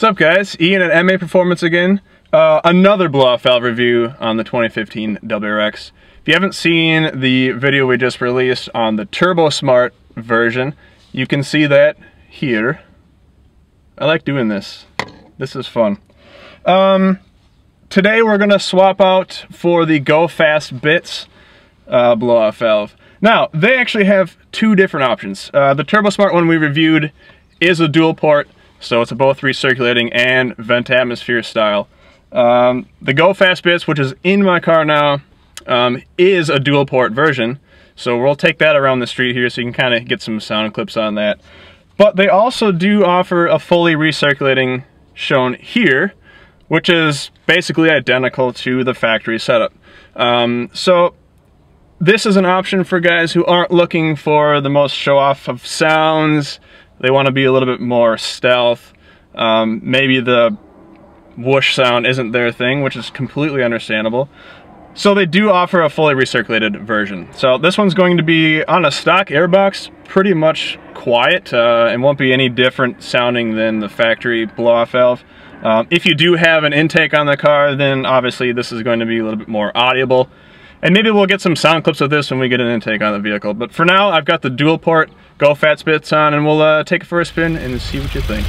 What's up, guys? Ian at MA Performance again. Another blow-off valve review on the 2015 WRX. If you haven't seen the video we just released on the Turbo Smart version, you can see that here. I like doing this. This is fun. Today we're gonna swap out for the Go Fast Bits blow-off valve. Now, they actually have two different options. The Turbo Smart one we reviewed is a dual port, so it's a both recirculating and vent atmosphere style. The Go Fast Bits, which is in my car now, is a dual port version, so we'll take that around the street here so you can kind of get some sound clips on that. But they also do offer a fully recirculating shown here, which is basically identical to the factory setup. So this is an option for guys who aren't looking for the most show-off of sounds. They want to be a little bit more stealth. Maybe the whoosh sound isn't their thing, which is completely understandable. So they do offer a fully recirculated version. So this one's going to be on a stock airbox, pretty much quiet, and won't be any different sounding than the factory blow-off valve. If you do have an intake on the car, then obviously this is going to be a little bit more audible. And maybe we'll get some sound clips of this when we get an intake on the vehicle. But for now, I've got the dual port Go Fast Bits on, and we'll take it for a spin and see what you think.